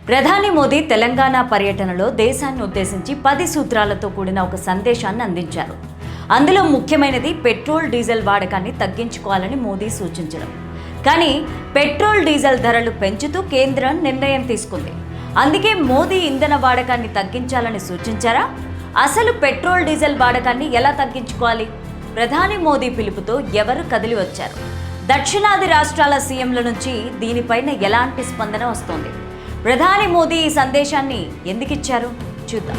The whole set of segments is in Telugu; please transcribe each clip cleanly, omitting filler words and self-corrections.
ప్రధాని మోదీ తెలంగాణ పర్యటనలో దేశాన్ని ఉద్దేశించి 10 సూత్రాలతో కూడిన ఒక సందేశాన్ని అందించారు. అందులో ముఖ్యమైనది పెట్రోల్ డీజిల్ వాడకాన్ని తగ్గించుకోవాలని మోదీ సూచించడం. కానీ పెట్రోల్ డీజిల్ ధరలు పెంచుతూ కేంద్రం నిర్ణయం తీసుకుంది. అందుకే మోదీ ఇంధన వాడకాన్ని తగ్గించాలని సూచించారా? అసలు పెట్రోల్ డీజిల్ వాడకాన్ని ఎలా తగ్గించుకోవాలి? ప్రధాని మోదీ పిలుపుతో ఎవరు కదిలి వచ్చారు? దక్షిణాది రాష్ట్రాల సీఎంల నుంచి దీనిపైన ఎలాంటి స్పందన వస్తోంది? ప్రధాని మోదీ ఈ సందేశాన్ని ఎందుకు ఇచ్చారు చూద్దాం.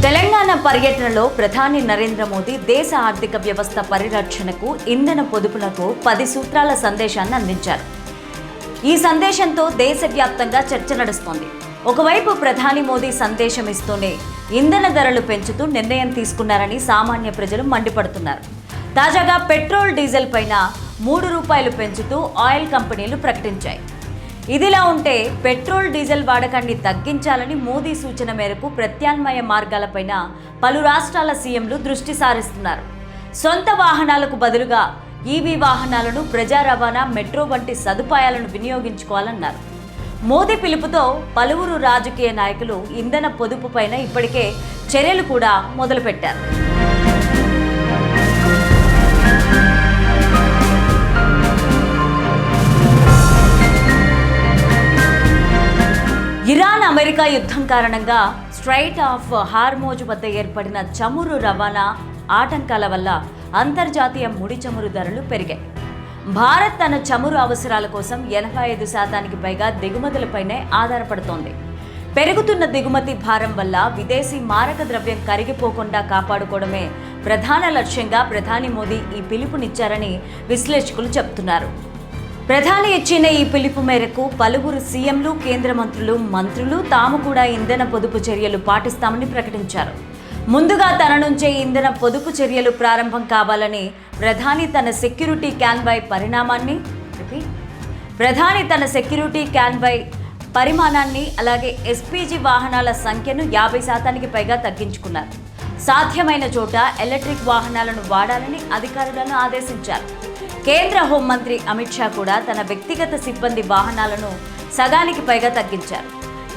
తెలంగాణ పర్యటనలో ప్రధాని నరేంద్ర మోదీ దేశ ఆర్థిక వ్యవస్థ పరిరక్షణకు, ఇంధన పొదుపులకు 10 సూత్రాల సందేశాన్ని అందించారు. ఈ సందేశంతో దేశవ్యాప్తంగా చర్చ నడుస్తోంది. ఒకవైపు ప్రధాని మోదీ సందేశం ఇస్తూనే ఇంధన ధరలు పెంచుతూ నిర్ణయం తీసుకున్నారని సామాన్య ప్రజలు మండిపడుతున్నారు. తాజాగా పెట్రోల్ డీజిల్ పైన ₹3 పెంచుతూ ఆయిల్ కంపెనీలు ప్రకటించాయి. ఇదిలా ఉంటే పెట్రోల్ డీజిల్ వాడకాన్ని తగ్గించాలని మోదీ సూచన మేరకు ప్రత్యామ్నాయ మార్గాలపైన పలు రాష్ట్రాల సీఎంలు దృష్టి సారిస్తున్నారు. సొంత వాహనాలకు బదులుగా ఈవీ వాహనాలను, ప్రజా రవాణా, మెట్రో వంటి సదుపాయాలను వినియోగించుకోవాలన్నారు. మోదీ పిలుపుతో పలువురు రాజకీయ నాయకులు ఇంధన పొదుపు పైన ఇప్పటికే చర్యలు కూడా మొదలుపెట్టారు. ఇరాన్ అమెరికా యుద్ధం కారణంగా స్ట్రైట్ ఆఫ్ హార్మోజ్ వద్ద ఏర్పడిన చమురు రవాణా ఆటంకాల వల్ల అంతర్జాతీయ ముడి చమురు ధరలు పెరిగాయి. భారత్ తన చమురు అవసరాల కోసం 85% పైగా దిగుమతులపైనే ఆధారపడుతోంది. పెరుగుతున్న దిగుమతి భారం వల్ల విదేశీ మారక ద్రవ్యం కరిగిపోకుండా కాపాడుకోవడమే ప్రధాన లక్ష్యంగా ప్రధాని మోదీ ఈ పిలుపునిచ్చారని విశ్లేషకులు చెబుతున్నారు. ప్రధాని ఇచ్చిన ఈ పిలుపు మేరకు పలువురు సీఎంలు, కేంద్ర మంత్రులు తాము కూడా ఇంధన పొదుపు చర్యలు పాటిస్తామని ప్రకటించారు. ముందుగా తన నుంచే ఇంధన పొదుపు చర్యలు ప్రారంభం కావాలని ప్రధాని తన సెక్యూరిటీ క్యాన్వాయ్ పరిమాణాన్ని, అలాగే ఎస్పీజీ వాహనాల సంఖ్యను 50% పైగా తగ్గించుకున్నారు. సాధ్యమైన చోట ఎలక్ట్రిక్ వాహనాలను వాడాలని అధికారులను ఆదేశించారు. కేంద్ర హోంమంత్రి అమిత్ షా కూడా తన వ్యక్తిగత సిబ్బంది వాహనాలను సగానికి పైగా తగ్గించారు.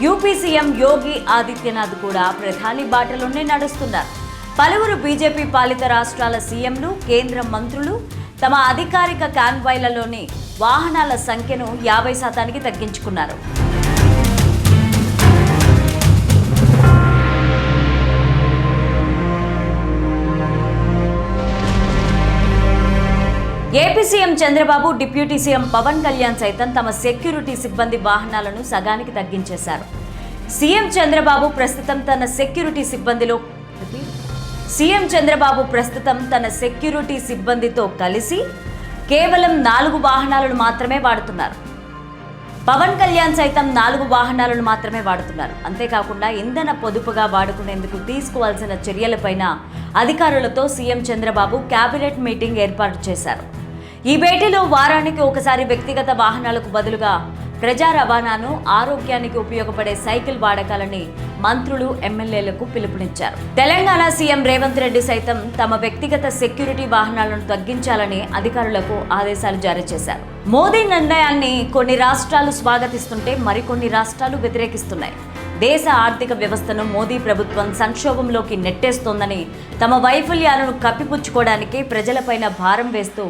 యూపీ సీఎం యోగి ఆదిత్యనాథ్ కూడా ప్రధాని బాటలోనే నడుస్తున్నారు. పలువురు బీజేపీ పాలిత రాష్ట్రాల సీఎంలు, కేంద్ర మంత్రులు తమ అధికారిక కాన్వాయ్లలోని వాహనాల సంఖ్యను 50% తగ్గించుకున్నారు. AP CM Chandrababu, deputy CM Pawan Kalyan సైతం తమ సెక్యూరిటీ సిబ్బంది వాహనాలను సగానికి తగ్గించేశారు. సీఎం చంద్రబాబు ప్రస్తుతం తన సెక్యూరిటీ సిబ్బందితో కలిసి కేవలం 4 వాహనాలను మాత్రమే వాడుతున్నారు. పవన్ కళ్యాణ్ సైతం 4 వాహనాలను మాత్రమే వాడుతున్నారు. అంతేకాకుండా ఇంధన పొదుపుగా వాడుకునేందుకు తీసుకోవాల్సిన చర్యలపైన అధికారులతో సీఎం చంద్రబాబు కేబినెట్ మీటింగ్ ఏర్పాటు చేశారు. ఈ భేటీలో వారానికి ఒకసారి వ్యక్తిగత వాహనాలకు బదులుగా ప్రజా రవాణాను, ఆరోగ్యానికి ఉపయోగపడే సైకిల్ వాడకాలని మంత్రులు, ఎమ్మెల్యేలకు పిలుపునిచ్చారు. తెలంగాణ సీఎం రేవంత్ రెడ్డి సైతం తమ వ్యక్తిగత సెక్యూరిటీ వాహనాలను తగ్గించాలని అధికారులకు ఆదేశాలు జారీ చేశారు. మోదీ నిర్ణయాన్ని కొన్ని రాష్ట్రాలు స్వాగతిస్తుంటే మరికొన్ని రాష్ట్రాలు వ్యతిరేకిస్తున్నాయి. దేశ ఆర్థిక వ్యవస్థను మోదీ ప్రభుత్వం సంక్షోభంలోకి నెట్టేస్తోందని, తమ వైఫల్యాలను కప్పిపుచ్చుకోవడానికి ప్రజలపైన భారం వేస్తూ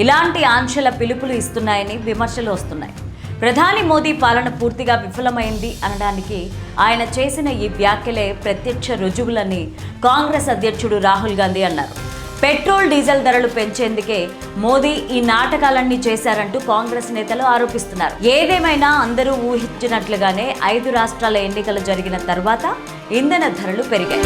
ఇలాంటి ఆంక్షల పిలుపులు ఇస్తున్నాయని విమర్శలు వస్తున్నాయి. ప్రధాని మోదీ పాలన పూర్తిగా విఫలమైంది అనడానికి ఆయన చేసిన ఈ వ్యాఖ్యలే ప్రత్యక్ష రుజువులని కాంగ్రెస్ అధ్యక్షుడు రాహుల్ గాంధీ అన్నారు. పెట్రోల్, డీజిల్ ధరలు పెంచేందుకే మోదీ ఈ నాటకాలన్నీ చేశారంటూ కాంగ్రెస్ నేతలు ఆరోపిస్తున్నారు. ఏదేమైనా అందరూ ఊహించినట్లుగానే 5 రాష్ట్రాల ఎన్నికలు జరిగిన తర్వాత ఇంధన ధరలు పెరిగాయి.